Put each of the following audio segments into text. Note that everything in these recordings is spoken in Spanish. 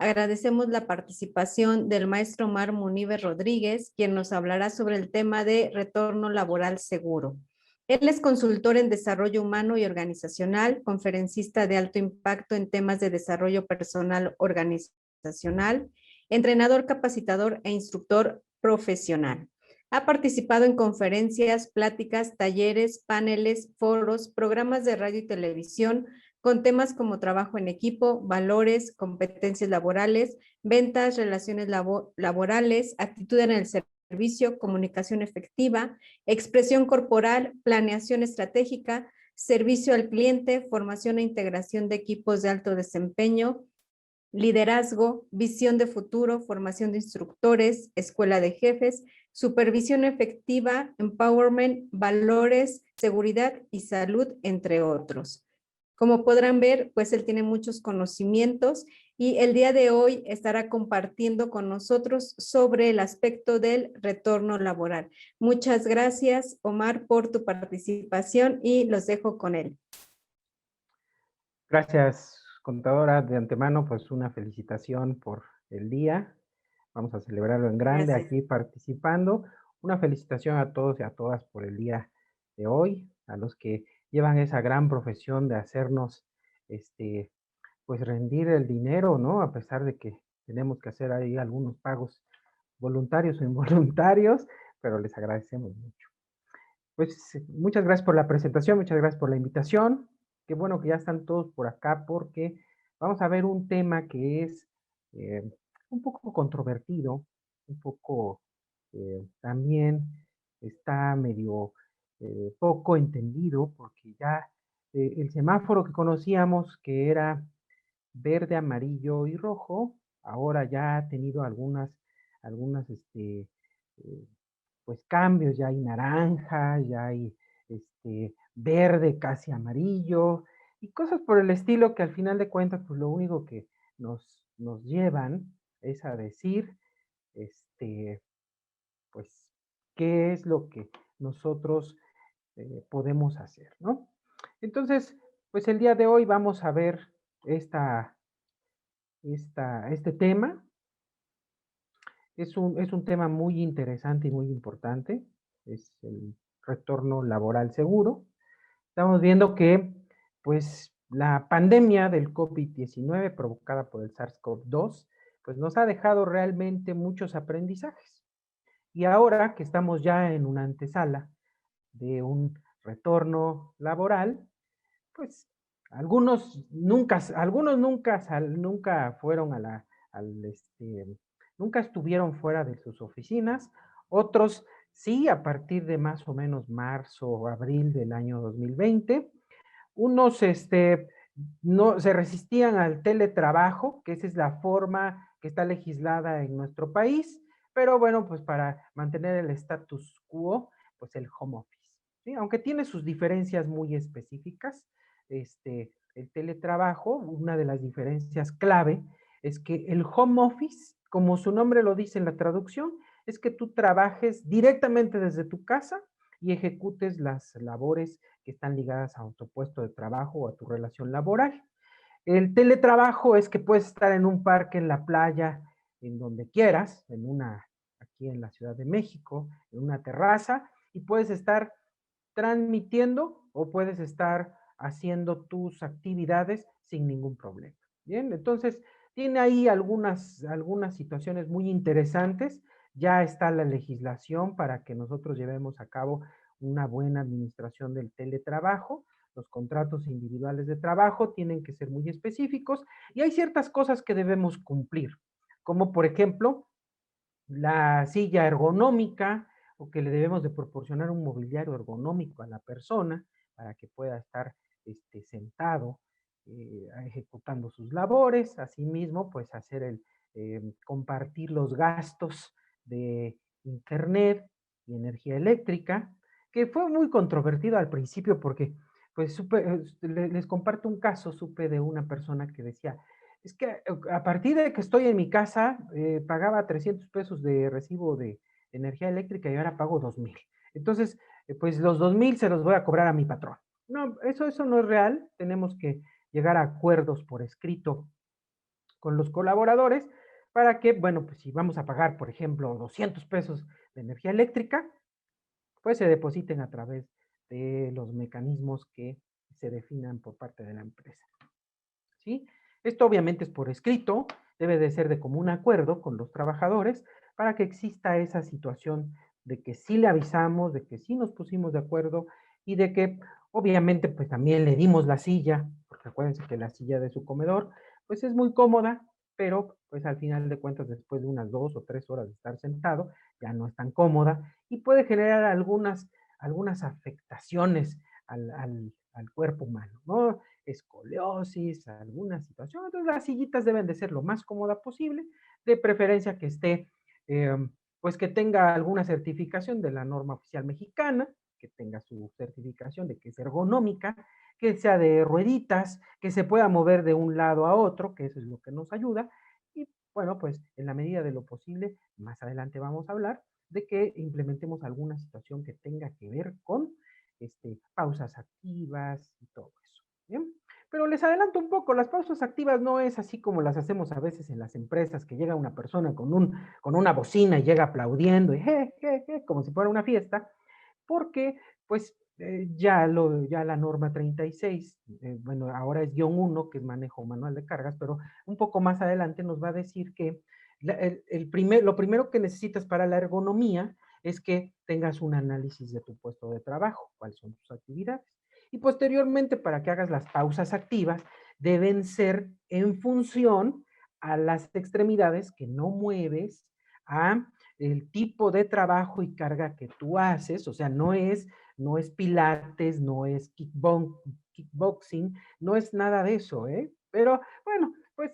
Agradecemos la participación del maestro Omar Munive Rodríguez, quien nos hablará sobre el tema de retorno laboral seguro. Él es consultor en desarrollo humano y organizacional, conferencista de alto impacto en temas de desarrollo personal organizacional, entrenador capacitador e instructor profesional. Ha participado en conferencias, pláticas, talleres, paneles, foros, programas de radio y televisión, con temas como trabajo en equipo, valores, competencias laborales, ventas, relaciones laborales, actitud en el servicio, comunicación efectiva, expresión corporal, planeación estratégica, servicio al cliente, formación e integración de equipos de alto desempeño, liderazgo, visión de futuro, formación de instructores, escuela de jefes, supervisión efectiva, empowerment, valores, seguridad y salud, entre otros. Como podrán ver, pues él tiene muchos conocimientos y el día de hoy estará compartiendo con nosotros sobre el aspecto del retorno laboral. Muchas gracias, Omar, por tu participación y los dejo con él. Gracias, contadora. De antemano, pues una felicitación por el día. Vamos a celebrarlo en grande Gracias. aquí participando. Una felicitación a todos y a todas por el día de hoy, a los que llevan esa gran profesión de hacernos, pues rendir el dinero, ¿no? A pesar de que tenemos que hacer ahí algunos pagos voluntarios o involuntarios, pero les agradecemos mucho. Pues muchas gracias por la presentación, muchas gracias por la invitación. Qué bueno que ya están todos por acá porque vamos a ver un tema que es eh, un poco controvertido, un poco también está medio poco entendido porque ya el semáforo que conocíamos que era verde, amarillo y rojo, ahora ya ha tenido algunas eh, pues cambios, ya hay naranja, ya hay verde casi amarillo y cosas por el estilo que al final de cuentas pues lo único que nos llevan es a decir este, pues qué es lo que nosotros podemos hacer, ¿no? Entonces, pues el día de hoy vamos a ver este tema. Es un tema muy interesante y muy importante, es el retorno laboral seguro. Estamos viendo que, pues, la pandemia del COVID-19 provocada por el SARS-CoV-2, pues nos ha dejado realmente muchos aprendizajes. Y ahora que estamos ya en una antesala de un retorno laboral, pues algunos nunca fueron al, nunca estuvieron fuera de sus oficinas, otros sí, a partir de más o menos marzo o abril del año 2020, unos no se resistían al teletrabajo, que esa es la forma que está legislada en nuestro país, pero bueno, pues para mantener el status quo, pues el home office, ¿sí? Aunque tiene sus diferencias muy específicas, el teletrabajo, una de las diferencias clave es que el home office, como su nombre lo dice en la traducción, es que tú trabajes directamente desde tu casa y ejecutes las labores que están ligadas a tu puesto de trabajo o a tu relación laboral. El teletrabajo es que puedes estar en un parque, en la playa, en donde quieras, aquí en la Ciudad de México, en una terraza, y puedes estar transmitiendo o puedes estar haciendo tus actividades sin ningún problema. Bien, entonces tiene ahí algunas situaciones muy interesantes. Ya está la legislación para que nosotros llevemos a cabo una buena administración del teletrabajo. Los contratos individuales de trabajo tienen que ser muy específicos y hay ciertas cosas que debemos cumplir, como por ejemplo la silla ergonómica o que le debemos de proporcionar un mobiliario ergonómico a la persona para que pueda estar sentado ejecutando sus labores. Asimismo, pues hacer compartir los gastos de internet y energía eléctrica, que fue muy controvertido al principio porque, pues, les comparto un caso, supe de una persona que decía, es que a partir de que estoy en mi casa, pagaba 300 pesos de recibo de energía eléctrica y ahora pago 2,000. Entonces, pues los 2,000 se los voy a cobrar a mi patrón. No, eso no es real. Tenemos que llegar a acuerdos por escrito con los colaboradores para que, bueno, pues si vamos a pagar, por ejemplo, 200 pesos de energía eléctrica, pues se depositen a través de los mecanismos que se definan por parte de la empresa. ¿Sí? Esto obviamente es por escrito, debe de ser de común acuerdo con los trabajadores para que exista esa situación de que sí le avisamos, de que sí nos pusimos de acuerdo y de que obviamente pues también le dimos la silla, porque acuérdense que la silla de su comedor pues es muy cómoda, pero pues al final de cuentas después de unas 2 o 3 horas de estar sentado ya no es tan cómoda y puede generar algunas afectaciones al cuerpo humano, ¿no? Escoliosis, alguna situación. Entonces las sillitas deben de ser lo más cómoda posible, de preferencia que esté, eh, pues que tenga alguna certificación de la norma oficial mexicana, que tenga su certificación de que es ergonómica, que sea de rueditas, que se pueda mover de un lado a otro, que eso es lo que nos ayuda. Y bueno, pues en la medida de lo posible, más adelante vamos a hablar de que implementemos alguna situación que tenga que ver con pausas activas y todo eso. ¿Bien? Pero les adelanto un poco, las pausas activas no es así como las hacemos a veces en las empresas, que llega una persona con una bocina y llega aplaudiendo y como si fuera una fiesta, porque pues ya la norma 36, bueno, ahora es -1, que es manejo manual de cargas, pero un poco más adelante nos va a decir que lo primero que necesitas para la ergonomía es que tengas un análisis de tu puesto de trabajo, cuáles son tus actividades. Y posteriormente, para que hagas las pausas activas, deben ser en función a las extremidades que no mueves, a el tipo de trabajo y carga que tú haces, o sea, no es pilates, no es kickboxing, no es nada de eso, ¿eh? Pero bueno, pues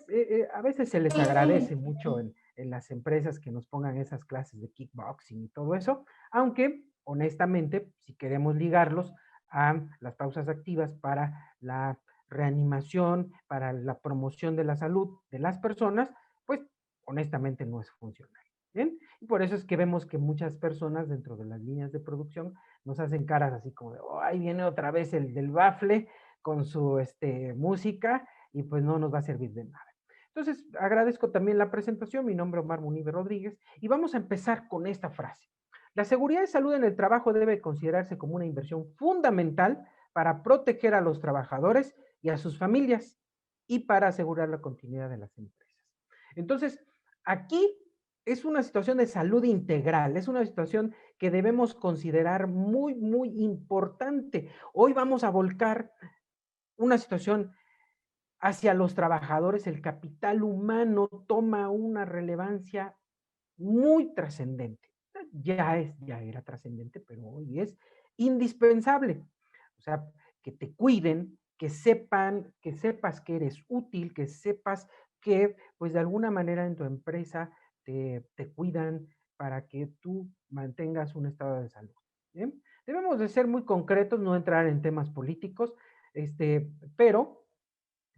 a veces se les agradece mucho en las empresas que nos pongan esas clases de kickboxing y todo eso, aunque honestamente, si queremos ligarlos a las pausas activas para la reanimación, para la promoción de la salud de las personas, pues honestamente no es funcional. ¿Bien? Y por eso es que vemos que muchas personas dentro de las líneas de producción nos hacen caras así como de, oh, ahí viene otra vez el del bafle con su música y pues no nos va a servir de nada. Entonces, agradezco también la presentación. Mi nombre es Omar Munive Rodríguez y vamos a empezar con esta frase. La seguridad y salud en el trabajo debe considerarse como una inversión fundamental para proteger a los trabajadores y a sus familias y para asegurar la continuidad de las empresas. Entonces, aquí es una situación de salud integral, es una situación que debemos considerar muy, muy importante. Hoy vamos a volcar una situación hacia los trabajadores, el capital humano toma una relevancia muy trascendente. Ya era trascendente, pero hoy es indispensable. O sea, que te cuiden, que sepas que eres útil, que sepas que, pues de alguna manera en tu empresa te cuidan para que tú mantengas un estado de salud. ¿Bien? Debemos de ser muy concretos, no entrar en temas políticos, pero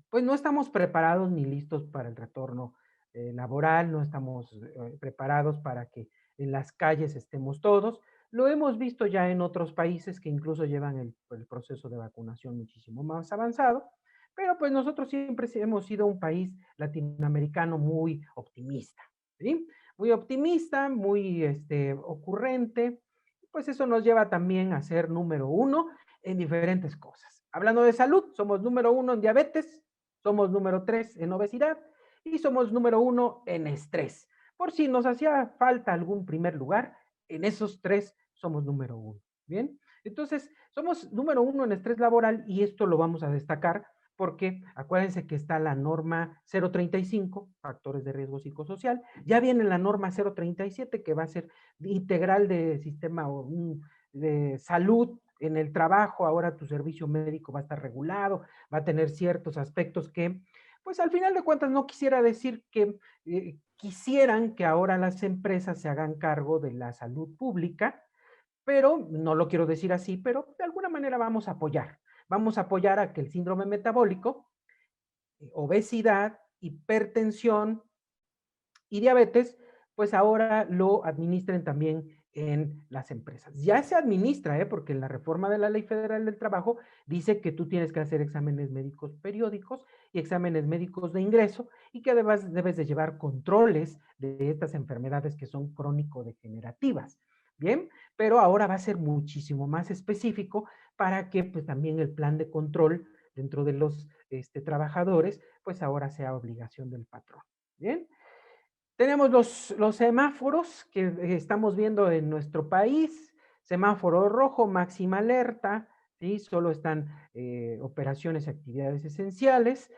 pues no estamos preparados ni listos para el retorno laboral, no estamos preparados para que en las calles estemos todos. Lo hemos visto ya en otros países que incluso llevan el proceso de vacunación muchísimo más avanzado, pero pues nosotros siempre hemos sido un país latinoamericano muy optimista, ¿sí? Muy optimista, muy ocurrente, pues eso nos lleva también a ser número uno en diferentes cosas. Hablando de salud, somos número uno en diabetes, somos número 3 en obesidad y somos número 1 en estrés. Por si nos hacía falta algún primer lugar, en esos 3 somos número 1. ¿Bien? Entonces, somos número 1 en estrés laboral y esto lo vamos a destacar porque acuérdense que está la norma 035, factores de riesgo psicosocial, ya viene la norma 037 que va a ser integral de sistema de salud en el trabajo, ahora tu servicio médico va a estar regulado, va a tener ciertos aspectos que, pues al final de cuentas no quisiera decir que quisieran que ahora las empresas se hagan cargo de la salud pública, pero no lo quiero decir así, pero de alguna manera vamos a apoyar a que el síndrome metabólico, obesidad, hipertensión y diabetes, pues ahora lo administren también en las empresas. Ya se administra, porque la reforma de la Ley Federal del Trabajo dice que tú tienes que hacer exámenes médicos periódicos y exámenes médicos de ingreso y que además debes de llevar controles de estas enfermedades que son crónico-degenerativas. Bien, pero ahora va a ser muchísimo más específico para que pues también el plan de control dentro de los trabajadores pues ahora sea obligación del patrón. Bien, tenemos los semáforos que estamos viendo en nuestro país. Semáforo rojo, máxima alerta, ¿sí? Solo están operaciones y actividades esenciales.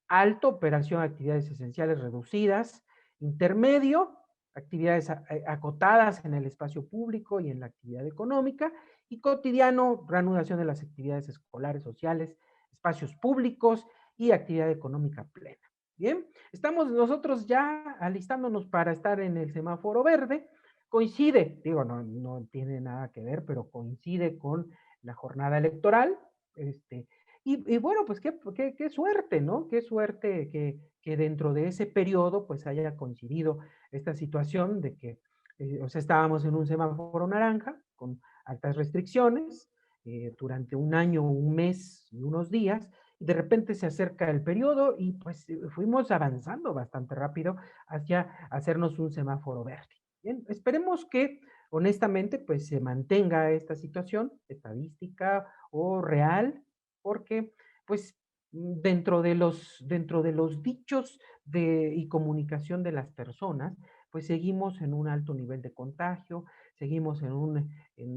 Alto, operación, actividades esenciales reducidas. Intermedio, actividades acotadas en el espacio público y en la actividad económica. Y cotidiano, reanudación de las actividades escolares, sociales, espacios públicos y actividad económica plena. Bien, estamos nosotros ya alistándonos para estar en el semáforo verde. Coincide, digo, no tiene nada que ver, pero coincide con la jornada electoral. Y bueno, pues qué suerte, ¿no? Qué suerte que dentro de ese periodo pues haya coincidido esta situación de que, o sea, estábamos en un semáforo naranja con altas restricciones durante un año, un mes y unos días, y de repente se acerca el periodo y pues fuimos avanzando bastante rápido hacia hacernos un semáforo verde. Bien, esperemos que honestamente pues se mantenga esta situación estadística o real, porque pues dentro de los dichos y comunicación de las personas, pues seguimos en un alto nivel de contagio, seguimos en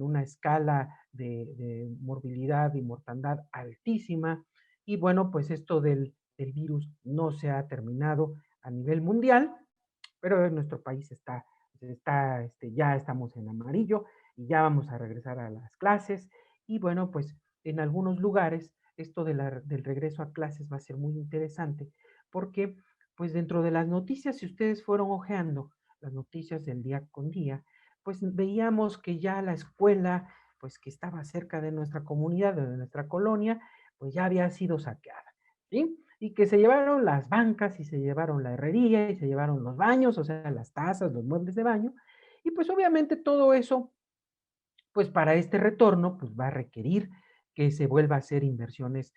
una escala de morbilidad y mortandad altísima, y bueno, pues esto del virus no se ha terminado a nivel mundial, pero en nuestro país ya estamos en amarillo y ya vamos a regresar a las clases. Y bueno, pues en algunos lugares esto del regreso a clases va a ser muy interesante porque pues dentro de las noticias, si ustedes fueron hojeando las noticias del día con día, pues veíamos que ya la escuela, pues que estaba cerca de nuestra comunidad, de nuestra colonia, pues ya había sido saqueada, ¿sí? Y que se llevaron las bancas y se llevaron la herrería y se llevaron los baños, o sea, las tazas, los muebles de baño. Y pues obviamente todo eso, pues para este retorno, pues va a requerir que se vuelva a hacer inversiones,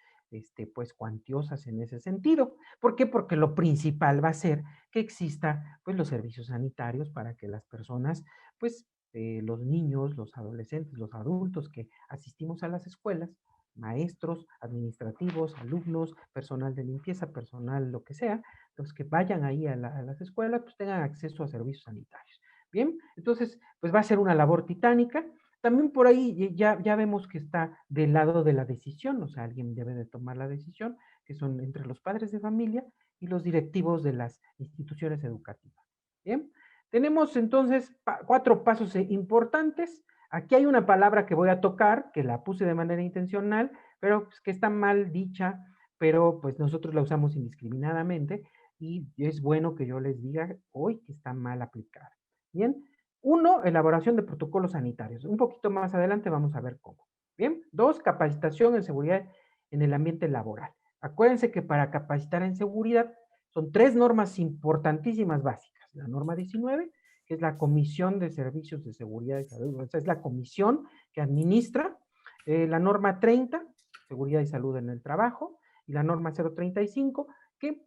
pues cuantiosas en ese sentido. ¿Por qué? Porque lo principal va a ser que exista, pues los servicios sanitarios para que las personas, pues los niños, los adolescentes, los adultos que asistimos a las escuelas, maestros, administrativos, alumnos, personal de limpieza, personal lo que sea, los que vayan ahí a las escuelas, pues tengan acceso a servicios sanitarios. Bien, entonces, pues va a ser una labor titánica. También por ahí ya vemos que está del lado de la decisión, o sea, alguien debe de tomar la decisión, que son entre los padres de familia y los directivos de las instituciones educativas. Bien, tenemos entonces 4 pasos importantes. Aquí hay una palabra que voy a tocar, que la puse de manera intencional, pero pues, que está mal dicha, pero pues nosotros la usamos indiscriminadamente y es bueno que yo les diga hoy que está mal aplicada. Bien, 1, elaboración de protocolos sanitarios. Un poquito más adelante vamos a ver cómo. Bien, 2, capacitación en seguridad en el ambiente laboral. Acuérdense que para capacitar en seguridad son 3 normas importantísimas básicas. La norma 19, que es la Comisión de Servicios de Seguridad y Salud, o sea, es la comisión que administra. La norma 30, seguridad y salud en el trabajo, y la norma 035, que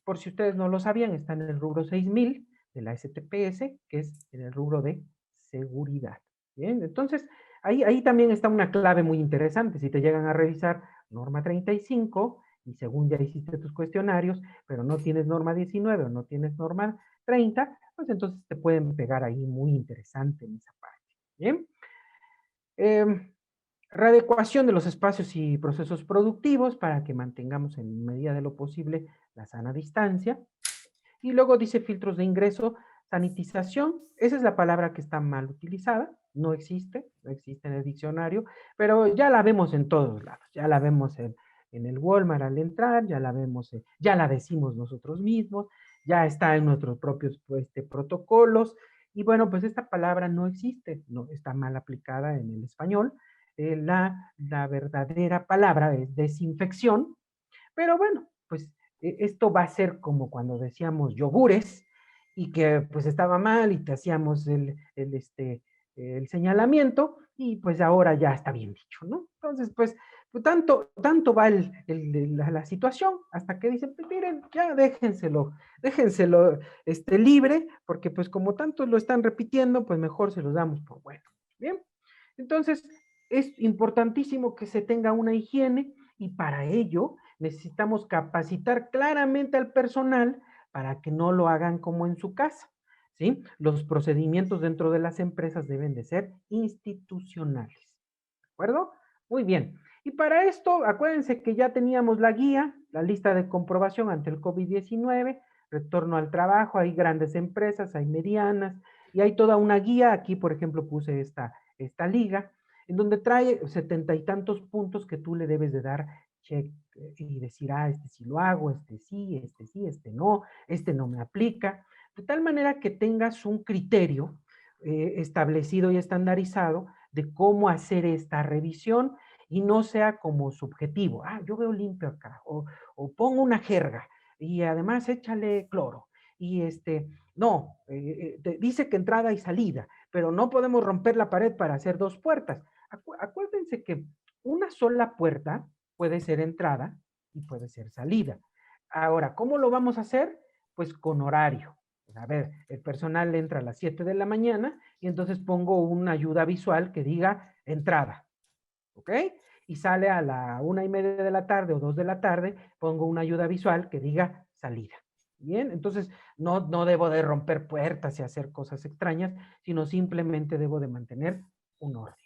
por si ustedes no lo sabían, está en el rubro 6000 de la STPS, que es en el rubro de seguridad. Bien, entonces ahí también está una clave muy interesante. Si te llegan a revisar norma 35 y según ya hiciste tus cuestionarios, pero no tienes norma 19 o no tienes norma 30, pues entonces te pueden pegar ahí muy interesante en esa parte. Bien. Readecuación de los espacios y procesos productivos para que mantengamos en medida de lo posible la sana distancia. Y luego dice filtros de ingreso, sanitización. Esa es la palabra que está mal utilizada. No existe en el diccionario, pero ya la vemos en todos lados. Ya la vemos en el Walmart al entrar, ya la vemos, ya la decimos nosotros mismos, ya está en nuestros propios protocolos. Y bueno, pues esta palabra no existe, no está mal aplicada en el español. La verdadera palabra es desinfección, pero bueno, pues esto va a ser como cuando decíamos yogures y que pues estaba mal y te hacíamos el señalamiento y pues ahora ya está bien dicho, ¿no? Entonces, pues tanto va la situación hasta que dicen, pues miren, ya déjenselo libre, porque pues como tanto lo están repitiendo, pues mejor se los damos por bueno. Bien, entonces es importantísimo que se tenga una higiene y para ello necesitamos capacitar claramente al personal para que no lo hagan como en su casa. ¿Sí? Los procedimientos dentro de las empresas deben de ser institucionales. ¿De acuerdo? Muy bien. Y para esto, acuérdense que ya teníamos la guía, la lista de comprobación ante el COVID-19, retorno al trabajo, hay grandes empresas, hay medianas, y hay toda una guía. Aquí, por ejemplo, puse esta liga, en donde trae 70 y tantos puntos que tú le debes de dar check y decir, este sí lo hago, este sí, este no me aplica, de tal manera que tengas un criterio establecido y estandarizado de cómo hacer esta revisión y no sea como subjetivo. Yo veo limpio acá, o pongo una jerga y además échale cloro. Y no, dice que entrada y salida, pero no podemos romper la pared para hacer dos puertas. Acuérdense que una sola puerta puede ser entrada y puede ser salida. Ahora, ¿cómo lo vamos a hacer? Pues con horario. A ver, el personal entra a las 7 de la mañana y entonces pongo una ayuda visual que diga entrada, ¿ok? Y sale a la 1:30 de la tarde o 2 de la tarde, pongo una ayuda visual que diga salida. Bien, entonces no debo de romper puertas y hacer cosas extrañas, sino simplemente debo de mantener un orden.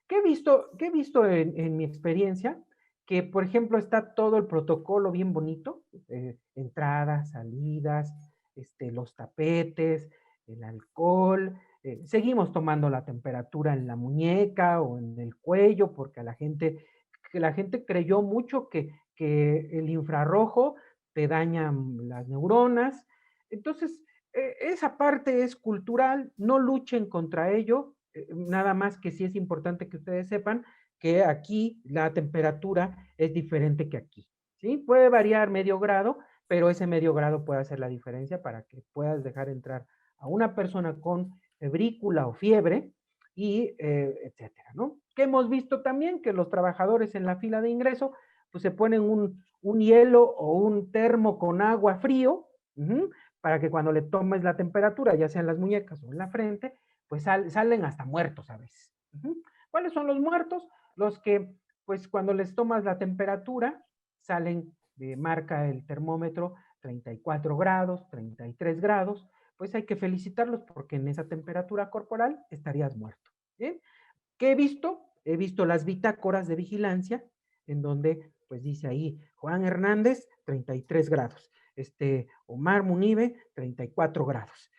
¿Qué he visto en mi experiencia? Que, por ejemplo, está todo el protocolo bien bonito, entradas, salidas, los tapetes, el alcohol, seguimos tomando la temperatura en la muñeca o en el cuello, porque la gente creyó mucho que el infrarrojo te daña las neuronas. Entonces, esa parte es cultural, no luchen contra ello, nada más que sí es importante que ustedes sepan que aquí la temperatura es diferente que aquí, ¿sí? Puede variar medio grado, pero ese medio grado puede hacer la diferencia para que puedas dejar entrar a una persona con febrícula o fiebre y etcétera, ¿no? Que hemos visto también que los trabajadores en la fila de ingreso pues se ponen un hielo o un termo con agua frío, para que cuando le tomes la temperatura, ya sea en las muñecas o en la frente, pues salen hasta muertos a veces. ¿Cuáles son los muertos? Los que, pues cuando les tomas la temperatura, salen, marca el termómetro 34 grados, 33 grados, pues hay que felicitarlos porque en esa temperatura corporal estarías muerto. ¿Bien? ¿Qué he visto? He visto las bitácoras de vigilancia, en donde pues dice ahí Juan Hernández, 33 grados. Omar Munive, 34 grados.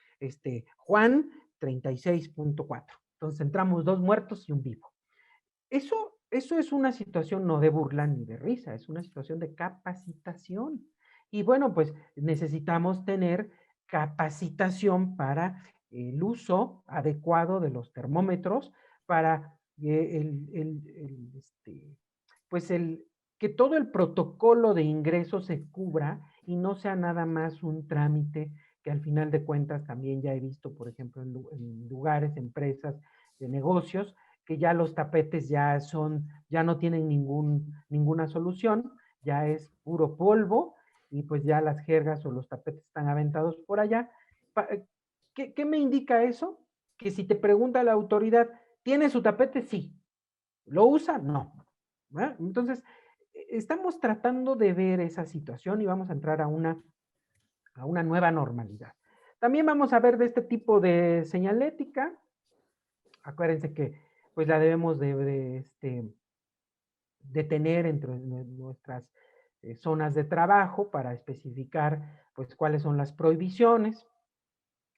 Juan, 36.4. Entonces entramos 2 muertos y un vivo. Eso es una situación no de burla ni de risa, es una situación de capacitación. Y bueno, pues necesitamos tener capacitación para el uso adecuado de los termómetros, para pues que todo el protocolo de ingreso se cubra y no sea nada más un trámite que al final de cuentas también ya he visto, por ejemplo, en lugares, empresas, de negocios, que ya los tapetes ya no tienen ninguna solución, ya es puro polvo y pues ya las jergas o los tapetes están aventados por allá. ¿Qué me indica eso? Que si te pregunta la autoridad, ¿tiene su tapete? Sí. ¿Lo usa? No. Entonces, estamos tratando de ver esa situación y vamos a entrar a una nueva normalidad. También vamos a ver de este tipo de señalética. Acuérdense que pues la debemos de tener entre nuestras zonas de trabajo para especificar pues cuáles son las prohibiciones,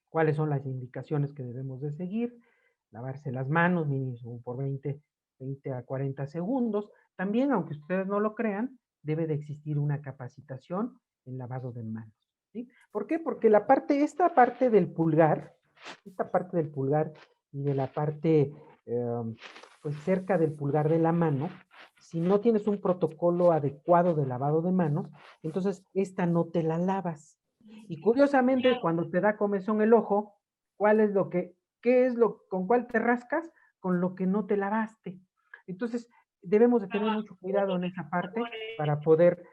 cuáles son las indicaciones que debemos de seguir, lavarse las manos mínimo por 20 a 40 segundos. También, aunque ustedes no lo crean, debe de existir una capacitación en lavado de manos. ¿Sí? ¿Por qué? Porque esta parte del pulgar y de la parte pues cerca del pulgar de la mano, si no tienes un protocolo adecuado de lavado de manos, entonces esta no te la lavas. Y curiosamente, cuando te da comezón el ojo, ¿cuál es lo que ¿qué es con cuál te rascas? Con lo que no te lavaste. Entonces, debemos de tener mucho cuidado en esa parte para poder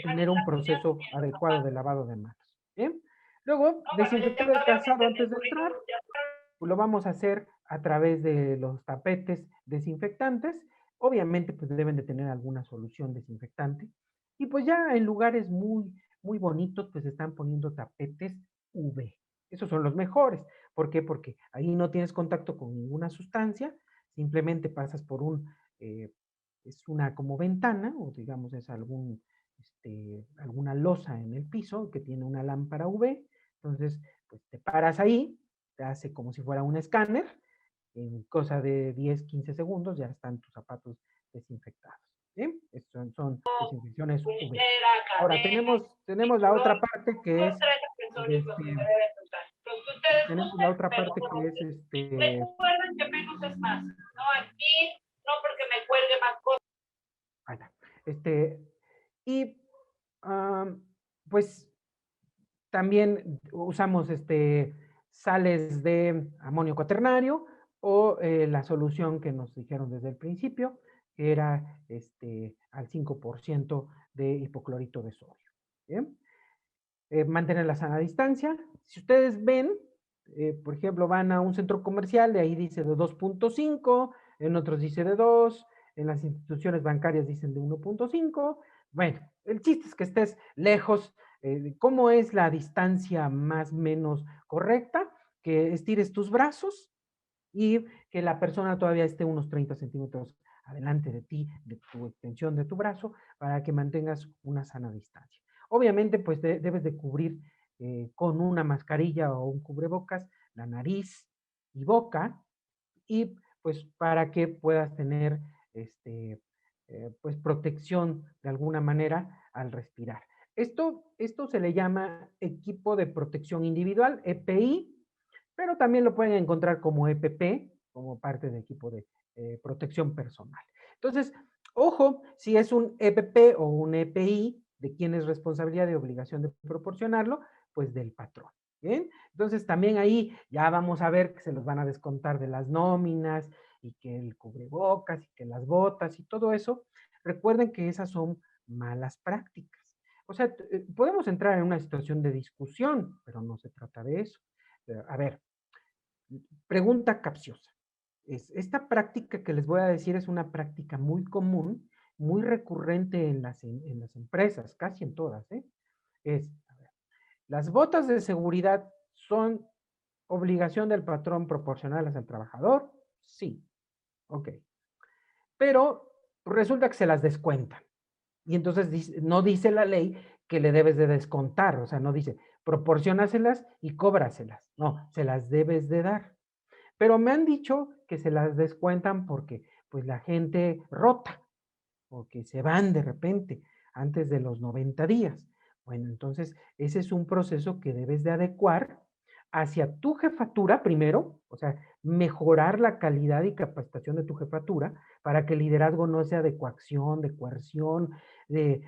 tener un proceso adecuado de lavado de manos. ¿Bien? Luego, desinfectar el calzado antes de entrar, pues lo vamos a hacer a través de los tapetes desinfectantes. Obviamente, pues deben de tener alguna solución desinfectante. Y pues ya en lugares muy bonitos, pues están poniendo tapetes UV. Esos son los mejores. ¿Por qué? Porque ahí no tienes contacto con ninguna sustancia, simplemente pasas por es una como ventana, o digamos es alguna losa en el piso que tiene una lámpara UV. Entonces, pues te paras ahí, te hace como si fuera un escáner, en cosa de 10, 15 segundos ya están tus zapatos desinfectados. ¿Sí? Son desinfecciones UV. Ahora tenemos la otra parte que es, este, tenemos la otra parte que es Recuerden que menos es más. No aquí, no porque me cuelgue más cosas. ahí está. Y pues también usamos sales de amonio cuaternario o la solución que nos dijeron desde el principio, que era al 5% de hipoclorito de sodio. ¿Bien? Mantener la sana distancia. Si ustedes ven, por ejemplo, van a un centro comercial, de ahí dice de 2.5, en otros dice de 2, en las instituciones bancarias dicen de 1.5. Bueno, el chiste es que estés lejos. ¿Cómo es la distancia más o menos correcta? Que estires tus brazos y que la persona todavía esté unos 30 centímetros adelante de ti, de tu extensión de tu brazo, para que mantengas una sana distancia. Obviamente, pues debes de cubrir con una mascarilla o un cubrebocas la nariz y boca, y pues para que puedas tener pues protección de alguna manera al respirar. Esto se le llama equipo de protección individual, EPI, pero también lo pueden encontrar como EPP, como parte de equipo de protección personal. Entonces, ojo, si es un EPP o un EPI, ¿de quién es responsabilidad y obligación de proporcionarlo? Pues del patrón. ¿Bien? Entonces, también ahí ya vamos a ver que se los van a descontar de las nóminas y que el cubrebocas y que las botas y todo eso. Recuerden que esas son malas prácticas. O sea, podemos entrar en una situación de discusión, pero no se trata de eso. A ver, pregunta capciosa. Esta práctica que les voy a decir es una práctica muy común, muy recurrente en las empresas, casi en todas, ¿eh? A ver, ¿las botas de seguridad son obligación del patrón proporcionarlas al trabajador? Sí, ok. Pero resulta que se las descuentan. Y entonces no dice la ley que le debes de descontar, o sea, no dice proporcionaselas y cóbraselas. No, se las debes de dar. Pero me han dicho que se las descuentan porque pues la gente rota o que se van de repente antes de los 90 días. Bueno, entonces ese es un proceso que debes de adecuar hacia tu jefatura primero, o sea, mejorar la calidad y capacitación de tu jefatura para que el liderazgo no sea de coacción, de coerción, te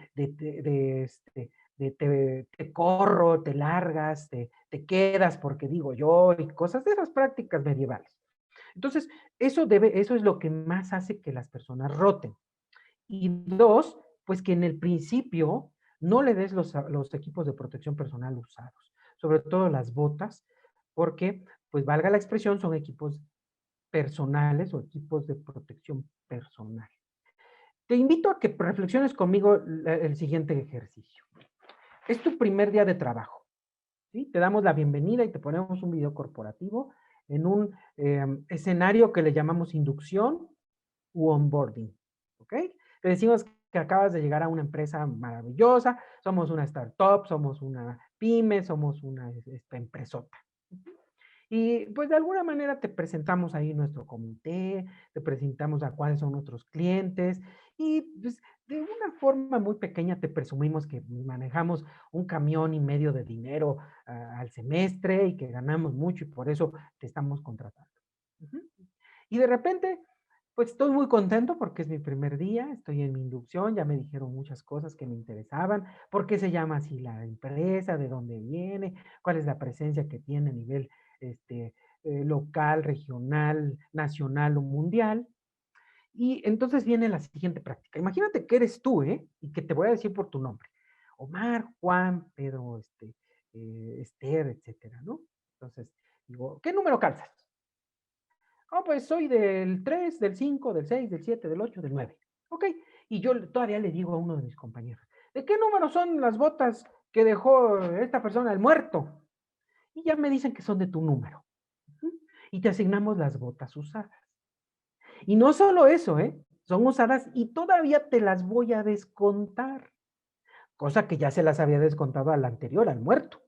corro, te largas, te quedas porque digo yo, y cosas de esas prácticas medievales. Entonces, eso es lo que más hace que las personas roten. Y dos, pues que en el principio no le des los equipos de protección personal usados, sobre todo las botas, porque, pues valga la expresión, son equipos personales o equipos de protección personal. Te invito a que reflexiones conmigo el siguiente ejercicio. Es tu primer día de trabajo, ¿sí? Te damos la bienvenida y te ponemos un video corporativo en un escenario que le llamamos inducción u onboarding, ¿ok? Te decimos que acabas de llegar a una empresa maravillosa, somos una startup, somos una pyme, somos una empresota. Y pues de alguna manera te presentamos ahí nuestro comité, te presentamos a cuáles son nuestros clientes y pues de una forma muy pequeña te presumimos que manejamos un camión y medio de dinero al semestre y que ganamos mucho y por eso te estamos contratando. Ujú. Y de repente, pues estoy muy contento porque es mi primer día, estoy en mi inducción, ya me dijeron muchas cosas que me interesaban, por qué se llama así la empresa, de dónde viene, cuál es la presencia que tiene a nivel este, local, regional, nacional o mundial. Y entonces viene la siguiente práctica. Imagínate que eres tú, ¿eh? Y que te voy a decir por tu nombre. Omar, Juan, Pedro, Esther, etcétera, ¿no? Entonces, digo, ¿qué número calzas? Oh, pues soy del 3, del 5, del 6, del 7, del 8, del 9. Ok. Y yo todavía le digo a uno de mis compañeros, ¿de qué número son las botas que dejó esta persona, el muerto? Y ya me dicen que son de tu número. Y te asignamos las botas usadas. Y no solo eso, ¿eh? Son usadas y todavía te las voy a descontar. Cosa que ya se las había descontado al anterior, al muerto.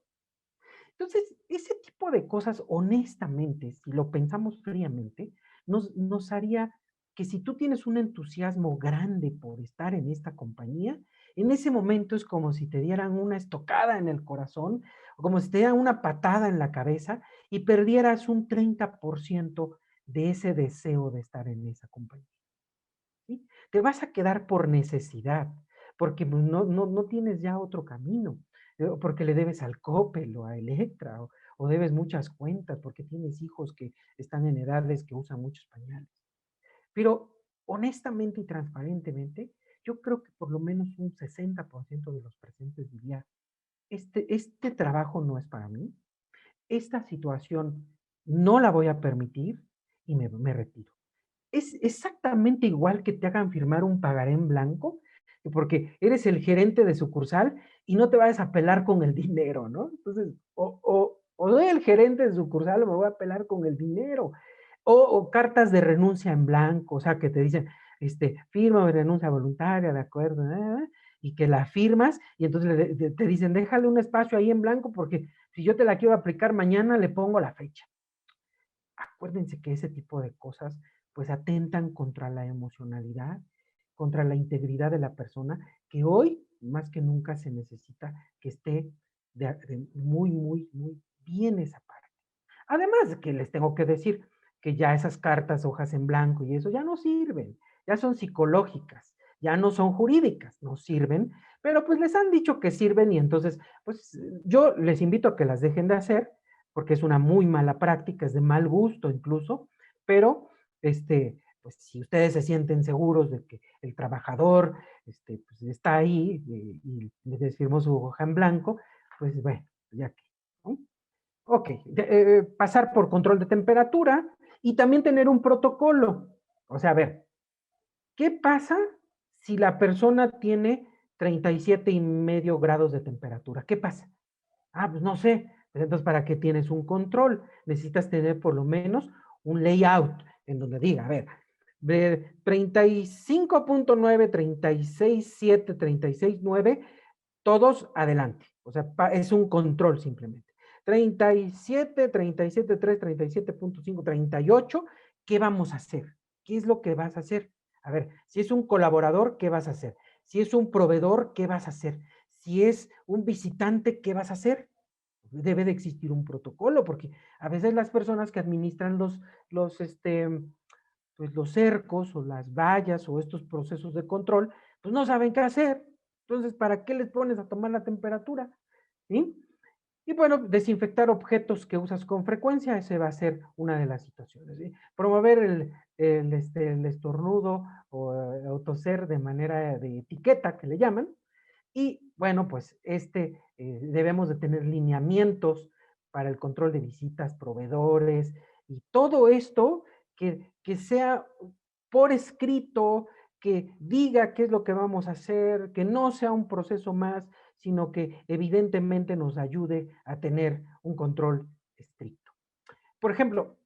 Entonces, ese tipo de cosas, honestamente, si lo pensamos fríamente, nos haría que si tú tienes un entusiasmo grande por estar en esta compañía, en ese momento es como si te dieran una estocada en el corazón, o como si te dieran una patada en la cabeza y perdieras un 30% de ese deseo de estar en esa compañía. ¿Sí? Te vas a quedar por necesidad, porque pues, no tienes ya otro camino, porque le debes al Coppel o a Electra, o debes muchas cuentas, porque tienes hijos que están en edades que usan muchos pañales. Pero honestamente y transparentemente, yo creo que por lo menos un 60% de los presentes diría, este trabajo no es para mí, esta situación no la voy a permitir y me retiro. Es exactamente igual que te hagan firmar un pagaré en blanco, porque eres el gerente de sucursal y no te vayas a pelar con el dinero, ¿no? Entonces, o soy el gerente de sucursal o me voy a pelar con el dinero. O cartas de renuncia en blanco, o sea, que te dicen, firma mi renuncia voluntaria, de acuerdo, y que la firmas y entonces te dicen, déjale un espacio ahí en blanco porque si yo te la quiero aplicar mañana, le pongo la fecha. Acuérdense que ese tipo de cosas pues atentan contra la emocionalidad, contra la integridad de la persona, que hoy más que nunca se necesita que esté muy bien esa parte. Además de que les tengo que decir que ya esas cartas, hojas en blanco y eso ya no sirven, ya son psicológicas, ya no son jurídicas, no sirven, pero pues les han dicho que sirven y entonces pues yo les invito a que las dejen de hacer porque es una muy mala práctica, es de mal gusto incluso, pero pues si ustedes se sienten seguros de que el trabajador pues está ahí y les firmó su hoja en blanco, pues bueno, ya que, ¿no? Ok, pasar por control de temperatura y también tener un protocolo. O sea, a ver, ¿qué pasa si la persona tiene 37,5 grados de temperatura? ¿Qué pasa? Ah, pues no sé. Pues entonces, ¿para qué tienes un control? Necesitas tener por lo menos un layout en donde diga, a ver, de 35.9, 36.7, 36.9, todos adelante. O sea, es un control simplemente. 37, 37.3, 37.5, 38, ¿qué vamos a hacer? ¿Qué es lo que vas a hacer? A ver, si es un colaborador, ¿qué vas a hacer? Si es un proveedor, ¿qué vas a hacer? Si es un visitante, ¿qué vas a hacer? Debe de existir un protocolo, porque a veces las personas que administran los, pues los cercos o las vallas o estos procesos de control, pues no saben qué hacer. Entonces, ¿para qué les pones a tomar la temperatura? ¿Sí? Y bueno, desinfectar objetos que usas con frecuencia, ese va a ser una de las situaciones. ¿Sí? Promover el estornudo o toser de manera de etiqueta, que le llaman. Y bueno, pues debemos de tener lineamientos para el control de visitas, proveedores y todo esto que sea por escrito, que diga qué es lo que vamos a hacer, que no sea un proceso más, sino que evidentemente nos ayude a tener un control estricto. Por ejemplo,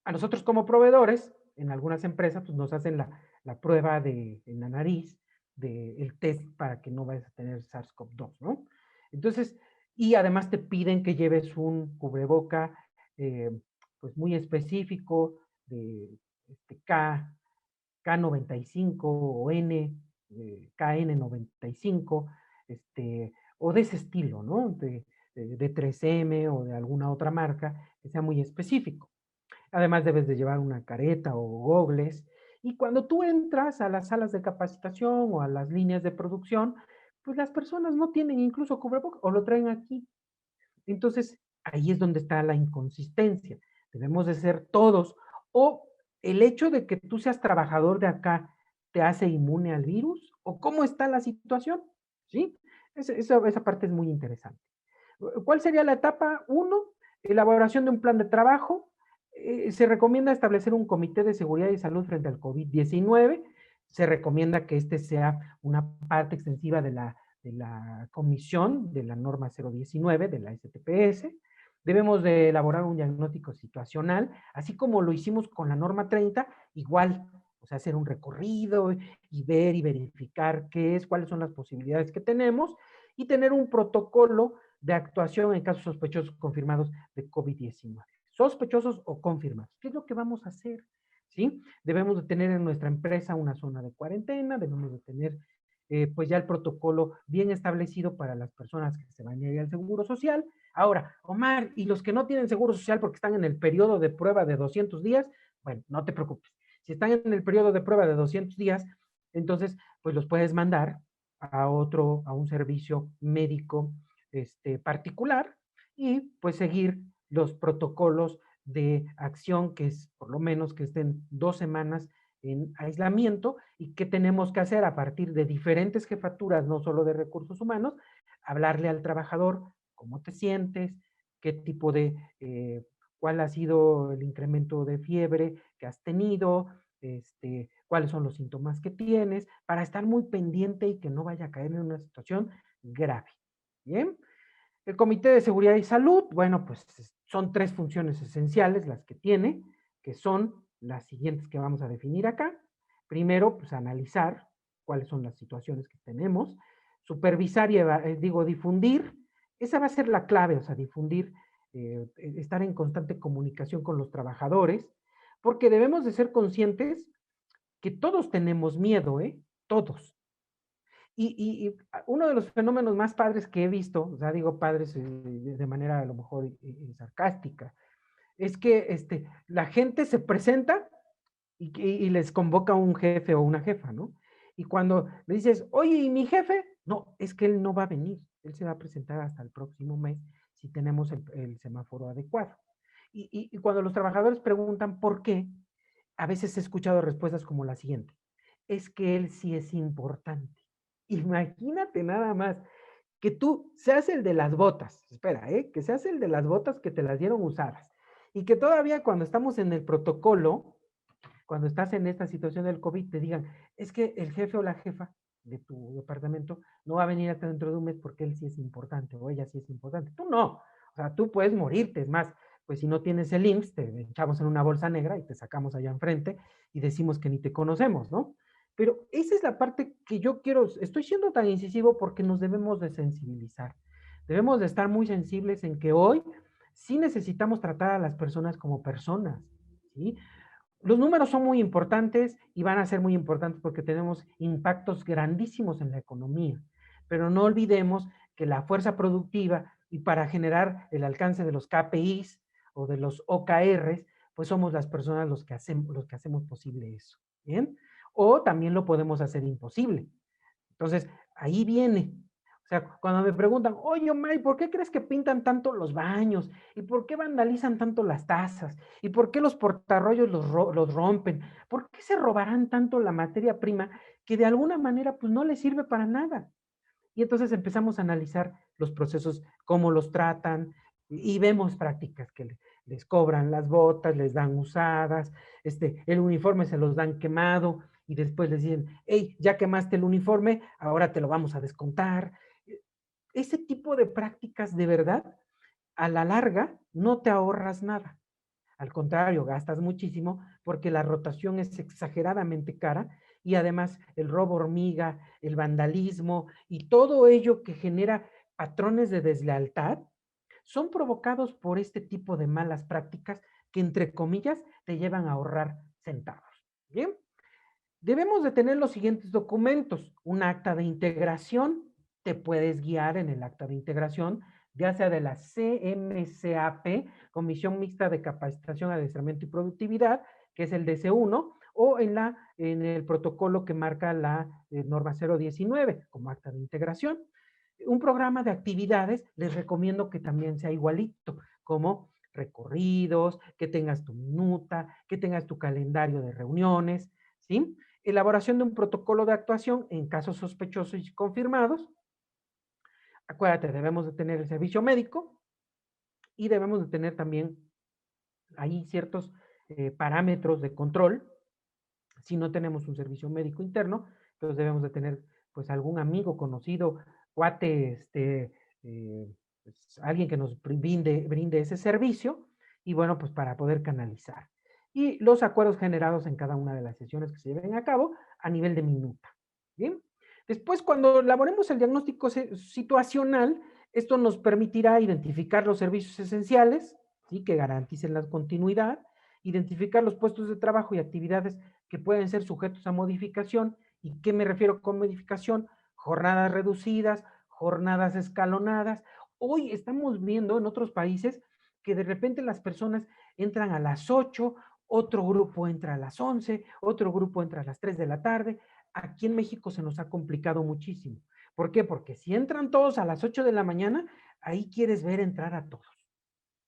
a nosotros como proveedores, en algunas empresas, pues nos hacen la prueba en la nariz, del test para que no vayas a tener SARS-CoV-2, ¿no? Entonces, y además te piden que lleves un cubreboca, pues muy específico, de K95 o KN95, o de ese estilo, ¿no? De 3M o de alguna otra marca que sea muy específico. Además debes de llevar una careta o gogles. Y cuando tú entras a las salas de capacitación o a las líneas de producción, pues las personas no tienen incluso cubrebocas o lo traen aquí. Entonces, ahí es donde está la inconsistencia. debemos de ser todos, o el hecho de que tú seas trabajador de acá te hace inmune al virus, o cómo está la situación, ¿sí? Esa parte es muy interesante. ¿Cuál sería la etapa 1? Elaboración de un plan de trabajo. Se recomienda establecer un comité de seguridad y salud frente al COVID-19. Se recomienda que este sea una parte extensiva de la comisión de la norma 019 de la STPS. Debemos de elaborar un diagnóstico situacional, así como lo hicimos con la norma 30, igual, o sea, hacer un recorrido y ver y verificar qué es, cuáles son las posibilidades que tenemos y tener un protocolo de actuación en casos sospechosos confirmados de COVID-19. Sospechosos o confirmados. ¿Qué es lo que vamos a hacer? ¿Sí? Debemos de tener en nuestra empresa una zona de cuarentena, debemos de tener pues ya el protocolo bien establecido para las personas que se van a ir al Seguro Social. Ahora, Omar, y los que no tienen Seguro Social porque están en el periodo de prueba de 200 días, bueno, no te preocupes. Si están en el periodo de prueba de 200 días, entonces, pues los puedes mandar a un servicio médico particular y pues seguir los protocolos de acción que es por lo menos que estén 2 semanas en aislamiento y qué tenemos que hacer a partir de diferentes jefaturas, no solo de recursos humanos, hablarle al trabajador cómo te sientes, qué tipo de, cuál ha sido el incremento de fiebre que has tenido, cuáles son los síntomas que tienes, para estar muy pendiente y que no vaya a caer en una situación grave. Bien. El Comité de Seguridad y Salud, bueno, pues son 3 funciones esenciales las que tiene, que son las siguientes que vamos a definir acá. Primero, pues analizar cuáles son las situaciones que tenemos, supervisar y difundir. Esa va a ser la clave, o sea, difundir, estar en constante comunicación con los trabajadores, porque debemos de ser conscientes que todos tenemos miedo, ¿eh? Todos. Y uno de los fenómenos más padres que he visto, o sea, digo padres de manera a lo mejor sarcástica, es que la gente se presenta y les convoca un jefe o una jefa, ¿no? Y cuando le dices, oye, ¿y mi jefe? No, es que él no va a venir, él se va a presentar hasta el próximo mes si tenemos el semáforo adecuado. Y cuando los trabajadores preguntan por qué, a veces he escuchado respuestas como la siguiente, es que él sí es importante. Imagínate nada más que tú seas el de las botas, espera, que seas el de las botas que te las dieron usadas y que todavía cuando estamos en el protocolo, cuando estás en esta situación del COVID, te digan, es que el jefe o la jefa de tu departamento no va a venir hasta dentro de un mes porque él sí es importante o ella sí es importante. Tú no, o sea, tú puedes morirte, es más, pues si no tienes el IMSS, te echamos en una bolsa negra y te sacamos allá enfrente y decimos que ni te conocemos, ¿no? Pero esa es la parte que yo quiero, estoy siendo tan incisivo porque nos debemos de sensibilizar. Debemos de estar muy sensibles en que hoy sí necesitamos tratar a las personas como personas, ¿sí? Los números son muy importantes y van a ser muy importantes porque tenemos impactos grandísimos en la economía, pero no olvidemos que la fuerza productiva y para generar el alcance de los KPIs o de los OKRs, pues somos las personas los que hacemos posible eso, ¿bien? O también lo podemos hacer imposible. Entonces, ahí viene. O sea, cuando me preguntan, oye, Omar, ¿por qué crees que pintan tanto los baños? ¿Y por qué vandalizan tanto las tazas? ¿Y por qué los portarrollos los rompen? ¿Por qué se robarán tanto la materia prima que de alguna manera pues no les sirve para nada? Y entonces empezamos a analizar los procesos, cómo los tratan, y vemos prácticas que les cobran las botas, les dan usadas, el uniforme se los dan quemado, y después les dicen, hey, ya quemaste el uniforme, ahora te lo vamos a descontar. Ese tipo de prácticas de verdad, a la larga, no te ahorras nada. Al contrario, gastas muchísimo porque la rotación es exageradamente cara y además el robo hormiga, el vandalismo y todo ello que genera patrones de deslealtad son provocados por este tipo de malas prácticas que entre comillas te llevan a ahorrar centavos. Bien, debemos de tener los siguientes documentos. Un acta de integración, te puedes guiar en el acta de integración, ya sea de la CMCAP, Comisión Mixta de Capacitación, Adiestramiento y Productividad, que es el DC1, o en el protocolo que marca la norma 019 como acta de integración. Un programa de actividades, les recomiendo que también sea igualito, como recorridos, que tengas tu minuta, que tengas tu calendario de reuniones, ¿sí? Elaboración de un protocolo de actuación en casos sospechosos y confirmados. Acuérdate, debemos de tener el servicio médico y debemos de tener también ahí ciertos parámetros de control. Si no tenemos un servicio médico interno, entonces debemos de tener pues algún amigo conocido, cuate, pues, alguien que nos brinde ese servicio y bueno, pues para poder canalizar. Y los acuerdos generados en cada una de las sesiones que se lleven a cabo a nivel de minuta. ¿Bien? Después, cuando elaboremos el diagnóstico situacional, esto nos permitirá identificar los servicios esenciales, ¿sí? Que garanticen la continuidad, identificar los puestos de trabajo y actividades que pueden ser sujetos a modificación. ¿Y qué me refiero con modificación? Jornadas reducidas, jornadas escalonadas. Hoy estamos viendo en otros países que de repente las personas entran a las 8, otro grupo entra a las 11, otro grupo entra a las 3 de la tarde. Aquí en México se nos ha complicado muchísimo. ¿Por qué? Porque si entran todos a las 8 de la mañana, ahí quieres ver entrar a todos.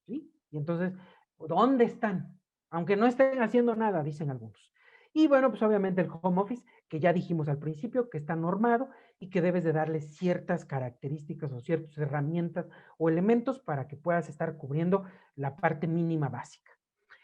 ¿Sí? Y entonces, ¿dónde están? Aunque no estén haciendo nada, dicen algunos. Y bueno, pues obviamente el home office, que ya dijimos al principio, que está normado y que debes de darle ciertas características o ciertas herramientas o elementos para que puedas estar cubriendo la parte mínima básica.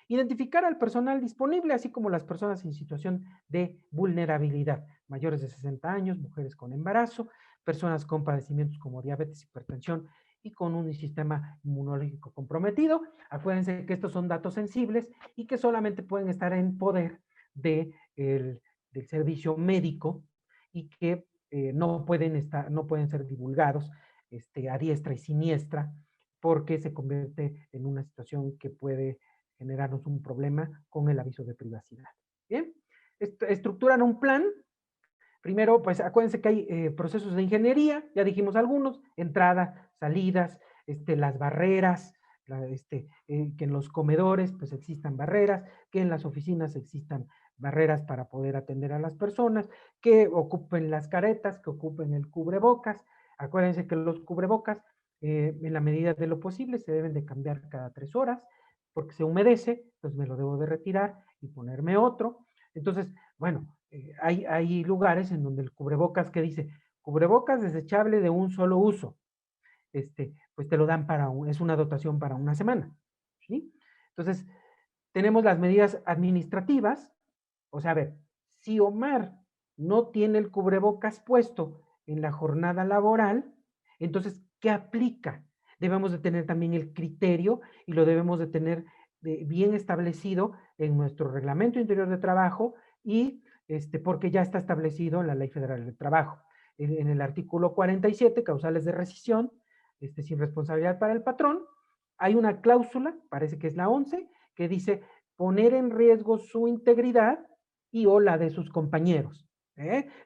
Identificar al personal disponible, así como las personas en situación de vulnerabilidad, mayores de 60 años, mujeres con embarazo, personas con padecimientos como diabetes, hipertensión y con un sistema inmunológico comprometido. Acuérdense que estos son datos sensibles y que solamente pueden estar en poder del servicio médico y que no pueden ser divulgados a diestra y siniestra porque se convierte en una situación que puede generarnos un problema con el aviso de privacidad. Bien, estructuran un plan. Primero, pues acuérdense que hay procesos de ingeniería, ya dijimos algunos, entrada, salidas, las barreras, que en los comedores pues existan barreras, que en las oficinas existan barreras para poder atender a las personas, que ocupen las caretas, que ocupen el cubrebocas. Acuérdense que los cubrebocas, en la medida de lo posible, se deben de cambiar cada 3 horas, porque se humedece, entonces me lo debo de retirar y ponerme otro. Entonces, bueno, hay lugares en donde el cubrebocas que dice cubrebocas desechable de un solo uso, pues te lo dan es una dotación para una semana, ¿sí? Entonces, tenemos las medidas administrativas, o sea, a ver, si Omar no tiene el cubrebocas puesto en la jornada laboral, entonces, ¿qué aplica? Debemos de tener también el criterio y lo debemos de tener bien establecido en nuestro reglamento interior de trabajo y porque ya está establecido en la Ley Federal del Trabajo. En el artículo 47, causales de rescisión, sin responsabilidad para el patrón, hay una cláusula, parece que es la 11, que dice poner en riesgo su integridad y o la de sus compañeros.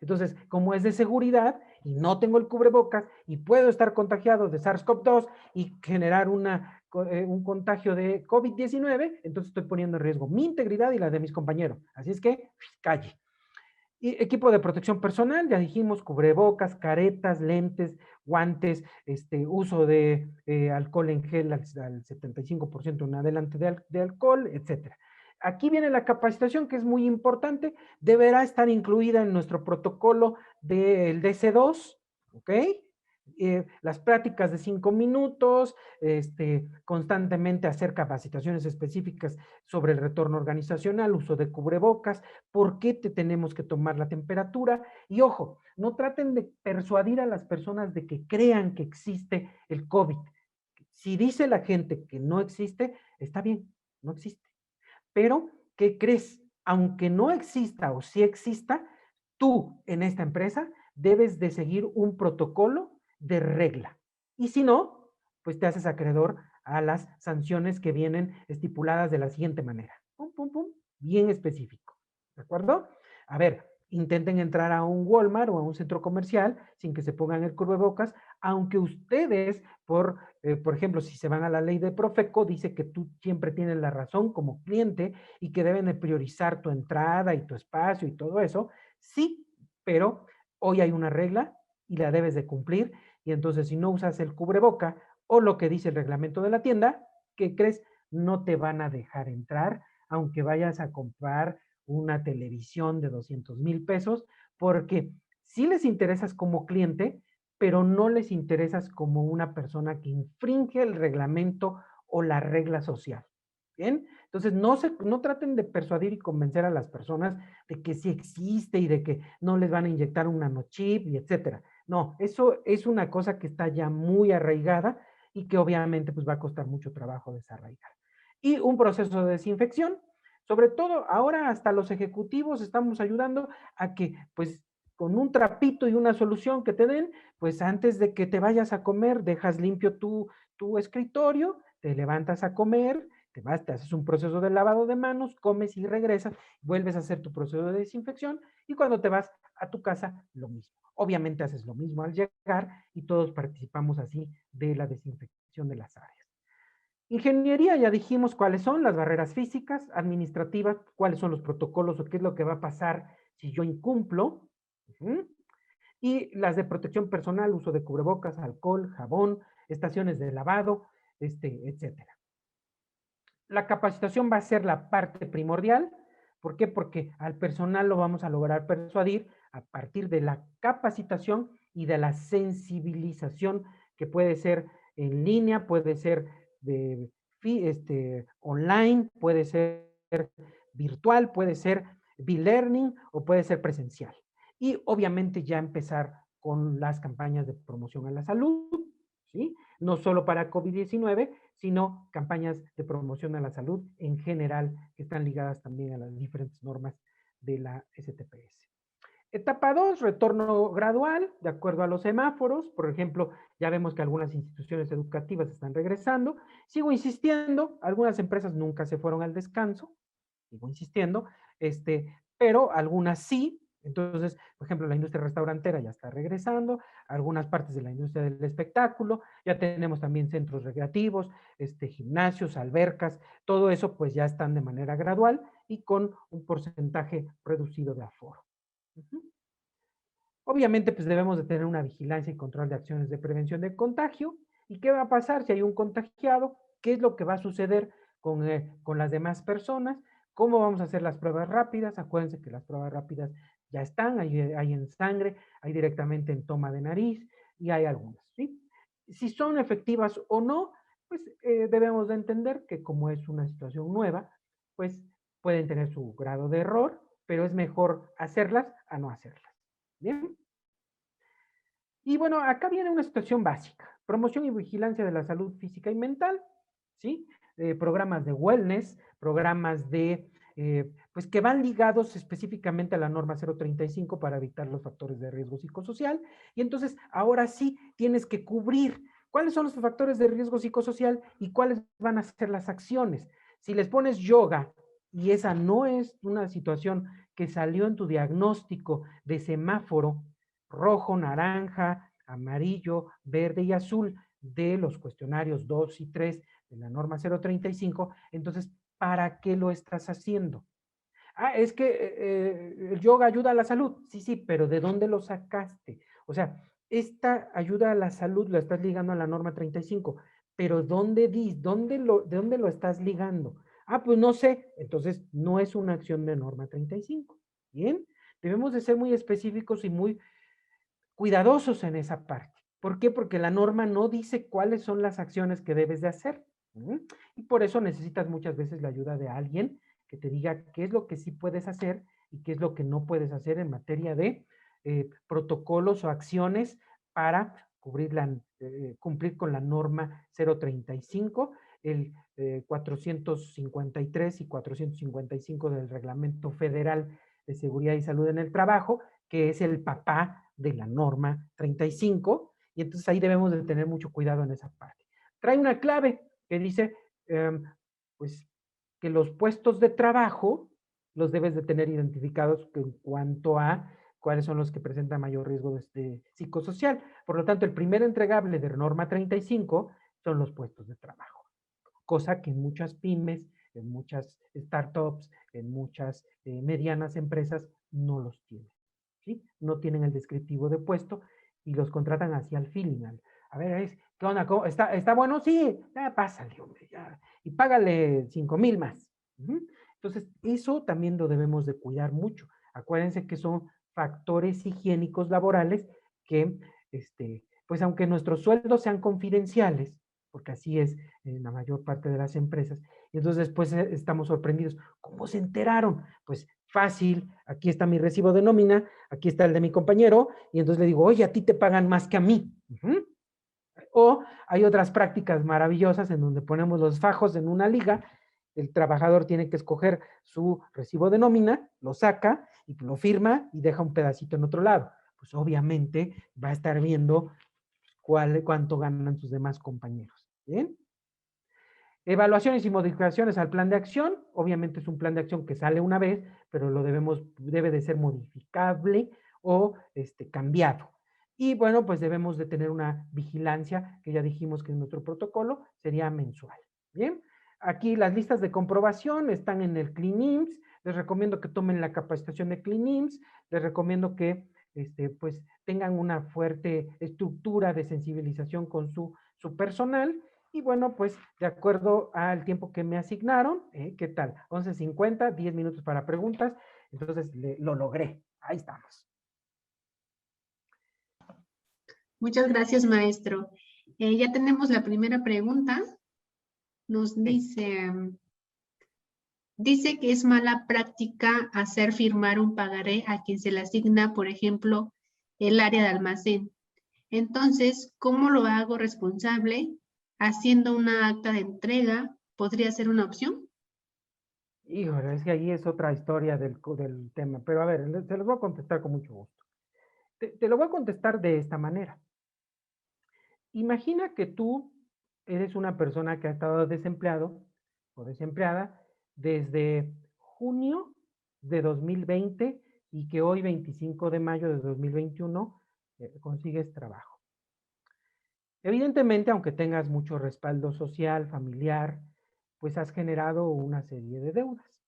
Entonces, como es de seguridad y no tengo el cubrebocas y puedo estar contagiado de SARS-CoV-2 y generar un contagio de COVID-19, entonces estoy poniendo en riesgo mi integridad y la de mis compañeros. Así es que, calle. Y equipo de protección personal, ya dijimos, cubrebocas, caretas, lentes, guantes, uso de alcohol en gel al 75% en adelante de alcohol, etcétera. Aquí viene la capacitación, que es muy importante, deberá estar incluida en nuestro protocolo del DC2, ¿ok? Las prácticas de 5 minutos, constantemente hacer capacitaciones específicas sobre el retorno organizacional, uso de cubrebocas, por qué te tenemos que tomar la temperatura. Y ojo, no traten de persuadir a las personas de que crean que existe el COVID. Si dice la gente que no existe, está bien, no existe. Pero, ¿qué crees? Aunque no exista o sí exista, tú en esta empresa debes de seguir un protocolo de regla. Y si no, pues te haces acreedor a las sanciones que vienen estipuladas de la siguiente manera. Pum, pum, pum, bien específico. ¿De acuerdo? A ver, intenten entrar a un Walmart o a un centro comercial sin que se pongan el cubrebocas, aunque ustedes, por ejemplo, si se van a la ley de Profeco, dice que tú siempre tienes la razón como cliente y que deben de priorizar tu entrada y tu espacio y todo eso. Sí, pero hoy hay una regla y la debes de cumplir. Y entonces, si no usas el cubreboca o lo que dice el reglamento de la tienda, ¿qué crees? no te van a dejar entrar, aunque vayas a comprar una televisión de 200,000 pesos, porque sí les interesas como cliente, pero no les interesas como una persona que infringe el reglamento o la regla social. ¿Bien? Entonces, no traten de persuadir y convencer a las personas de que sí existe y de que no les van a inyectar un nanochip y etcétera. No, eso es una cosa que está ya muy arraigada y que obviamente pues va a costar mucho trabajo desarraigar. Y un proceso de desinfección, sobre todo ahora hasta los ejecutivos estamos ayudando a que pues con un trapito y una solución que te den, pues antes de que te vayas a comer, dejas limpio tu escritorio, te levantas a comer, te vas, te haces un proceso de lavado de manos, comes y regresas, vuelves a hacer tu proceso de desinfección y cuando te vas a tu casa, lo mismo. Obviamente haces lo mismo al llegar y todos participamos así de la desinfección de las áreas. Ingeniería, ya dijimos cuáles son las barreras físicas, administrativas, cuáles son los protocolos o qué es lo que va a pasar si yo incumplo. Y las de protección personal, uso de cubrebocas, alcohol, jabón, estaciones de lavado, etcétera. La capacitación va a ser la parte primordial. ¿Por qué? Porque al personal lo vamos a lograr persuadir a partir de la capacitación y de la sensibilización que puede ser en línea, puede ser de, online, puede ser virtual, puede ser e-learning o puede ser presencial. Y obviamente ya empezar con las campañas de promoción a la salud, ¿sí? No solo para COVID-19, sino campañas de promoción a la salud en general que están ligadas también a las diferentes normas de la STPS. Etapa 2, retorno gradual, de acuerdo a los semáforos. Por ejemplo, ya vemos que algunas instituciones educativas están regresando. Sigo insistiendo, algunas empresas nunca se fueron al descanso, sigo insistiendo, pero algunas sí. Entonces, por ejemplo, la industria restaurantera ya está regresando, algunas partes de la industria del espectáculo, ya tenemos también centros recreativos, gimnasios, albercas, todo eso pues ya están de manera gradual y con un porcentaje reducido de aforo. Obviamente, pues debemos de tener una vigilancia y control de acciones de prevención de contagio. ¿Y qué va a pasar si hay un contagiado? ¿Qué es lo que va a suceder con las demás personas? ¿Cómo vamos a hacer las pruebas rápidas? Acuérdense que las pruebas rápidas ya están, hay en sangre, hay directamente en toma de nariz y hay algunas, ¿sí? Si son efectivas o no, pues debemos de entender que como es una situación nueva, pues pueden tener su grado de error, pero es mejor hacerlas a no hacerlas. Bien. Y bueno, acá viene una situación básica. Promoción y vigilancia de la salud física y mental, ¿sí? Programas de wellness, programas pues que van ligados específicamente a la norma 035 para evitar los factores de riesgo psicosocial. Y entonces, ahora sí tienes que cubrir cuáles son los factores de riesgo psicosocial y cuáles van a ser las acciones. Si les pones yoga y esa no es una situación que salió en tu diagnóstico de semáforo, rojo, naranja, amarillo, verde y azul de los cuestionarios 2 y 3 de la norma 035, entonces, ¿para qué lo estás haciendo? Ah, es que el yoga ayuda a la salud. Sí, sí, pero ¿de dónde lo sacaste? O sea, esta ayuda a la salud la estás ligando a la norma 35, pero ¿de dónde lo estás ligando? Ah, pues no sé, entonces no es una acción de norma 35. Bien, debemos de ser muy específicos y muy cuidadosos en esa parte. ¿Por qué? Porque la norma no dice cuáles son las acciones que debes de hacer. Y por eso necesitas muchas veces la ayuda de alguien que te diga qué es lo que sí puedes hacer y qué es lo que no puedes hacer en materia de protocolos o acciones para cumplir con la norma 035, el 453 y 455 del Reglamento Federal de Seguridad y Salud en el Trabajo, que es el papá de la norma 35, y entonces ahí debemos de tener mucho cuidado en esa parte. Trae una clave que dice, pues, que los puestos de trabajo los debes de tener identificados en cuanto a cuáles son los que presentan mayor riesgo psicosocial. Por lo tanto, el primer entregable de norma 35 son los puestos de trabajo, cosa que en muchas pymes, en muchas startups, en muchas medianas empresas no los tienen. ¿Sí? No tienen el descriptivo de puesto y los contratan hacia el feeling. A ver, ¿qué onda? ¿Está bueno? Sí, pásale, hombre, ya. y págale 5,000 más. Entonces, eso también lo debemos de cuidar mucho. Acuérdense que son factores higiénicos laborales que, pues aunque nuestros sueldos sean confidenciales, porque así es en la mayor parte de las empresas, y entonces después estamos sorprendidos. ¿Cómo se enteraron? Pues fácil, aquí está mi recibo de nómina, aquí está el de mi compañero, y entonces le digo, oye, a ti te pagan más que a mí. O hay otras prácticas maravillosas en donde ponemos los fajos en una liga, el trabajador tiene que escoger su recibo de nómina, lo saca y lo firma y deja un pedacito en otro lado. Pues obviamente va a estar viendo cuánto ganan sus demás compañeros. ¿Bien? Evaluaciones y modificaciones al plan de acción. Obviamente es un plan de acción que sale una vez, pero debe de ser modificable o cambiado. Y bueno, pues debemos de tener una vigilancia, que ya dijimos que en nuestro protocolo sería mensual. Bien, aquí las listas de comprobación están en el CleanIMSS. Les recomiendo que tomen la capacitación de CleanIMSS. Les recomiendo que pues tengan una fuerte estructura de sensibilización con su personal. Y bueno, pues de acuerdo al tiempo que me asignaron, ¿qué tal? 11:50, 10 minutos para preguntas. Entonces lo logré. Ahí estamos. Muchas gracias, maestro. Ya tenemos la primera pregunta. Nos dice que es mala práctica hacer firmar un pagaré a quien se le asigna, por ejemplo, el área de almacén. Entonces, ¿cómo lo hago responsable? ¿Haciendo una acta de entrega podría ser una opción? Híjole, es que ahí es otra historia del tema. Pero a ver, se los voy a contestar con mucho gusto. Te lo voy a contestar de esta manera. Imagina que tú eres una persona que ha estado desempleado o desempleada desde junio de 2020 y que hoy, 25 de mayo de 2021, consigues trabajo. Evidentemente, aunque tengas mucho respaldo social, familiar, pues has generado una serie de deudas.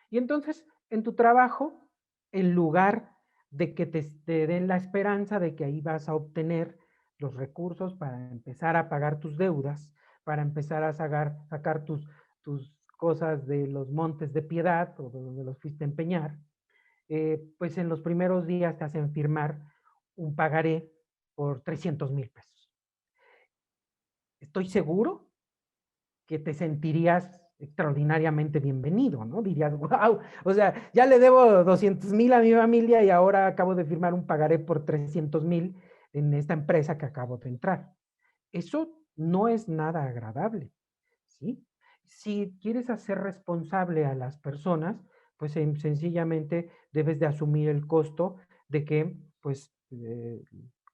Y entonces, en tu trabajo, en lugar de que te den la esperanza de que ahí vas a obtener los recursos para empezar a pagar tus deudas, para empezar a sacar tus cosas de los montes de piedad o de donde los fuiste a empeñar, pues en los primeros días te hacen firmar un pagaré por 300,000 pesos. Estoy seguro que te sentirías extraordinariamente bienvenido, ¿no? Dirías, wow, o sea, ya le debo 200,000 a mi familia y ahora acabo de firmar un pagaré por 300,000 en esta empresa que acabo de entrar. Eso no es nada agradable, ¿sí? Si quieres hacer responsable a las personas, pues sencillamente debes de asumir el costo de que, pues,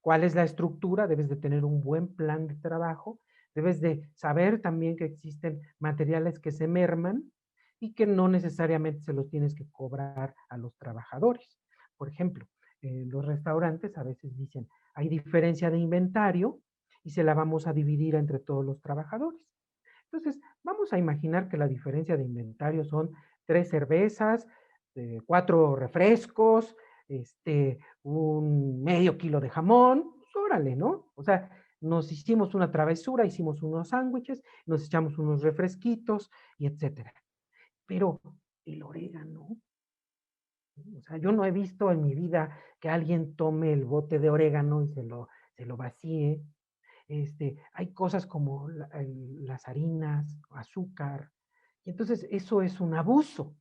cuál es la estructura, debes de tener un buen plan de trabajo, debes de saber también que existen materiales que se merman y que no necesariamente se los tienes que cobrar a los trabajadores. Por ejemplo, los restaurantes a veces dicen, hay diferencia de inventario y se la vamos a dividir entre todos los trabajadores. Entonces, vamos a imaginar que la diferencia de inventario son 3 cervezas, 4 refrescos, un medio kilo de jamón, pues órale, ¿no? O sea, nos hicimos una travesura, hicimos unos sándwiches, nos echamos unos refresquitos y etcétera. Pero el orégano, o sea, yo no he visto en mi vida que alguien tome el bote de orégano y se lo vacíe. Hay cosas como las harinas, azúcar, y entonces eso es un abuso.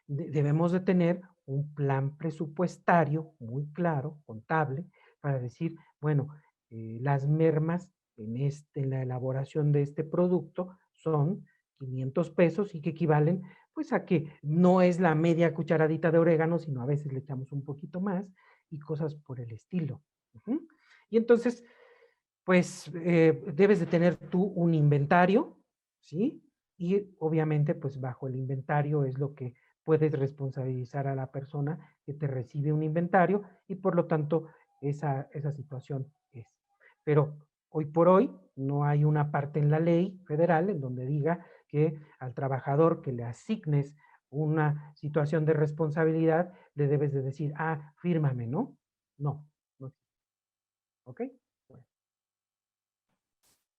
Debemos de tener un plan presupuestario muy claro, contable, para decir, bueno, las mermas en la elaboración de este producto son 500 pesos y que equivalen pues a que no es la media cucharadita de orégano, sino a veces le echamos un poquito más y cosas por el estilo. Y entonces, pues debes de tener tú un inventario, ¿sí? Y obviamente, pues bajo el inventario es lo que puedes responsabilizar a la persona que te recibe un inventario y por lo tanto esa situación es. Pero hoy por hoy no hay una parte en la ley federal en donde diga que al trabajador que le asignes una situación de responsabilidad le debes de decir, ah, fírmame, ¿no? No, no. ¿Ok?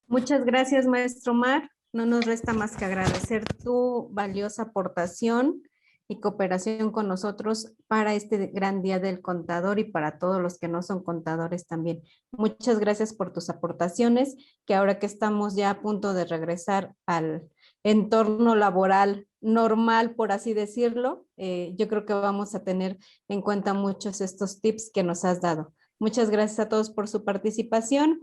Muchas gracias, maestro Omar. No nos resta más que agradecer tu valiosa aportación y cooperación con nosotros para este gran día del contador y para todos los que no son contadores también. Muchas gracias por tus aportaciones, que ahora que estamos ya a punto de regresar al entorno laboral normal, por así decirlo, yo creo que vamos a tener en cuenta muchos estos tips que nos has dado. Muchas gracias a todos por su participación.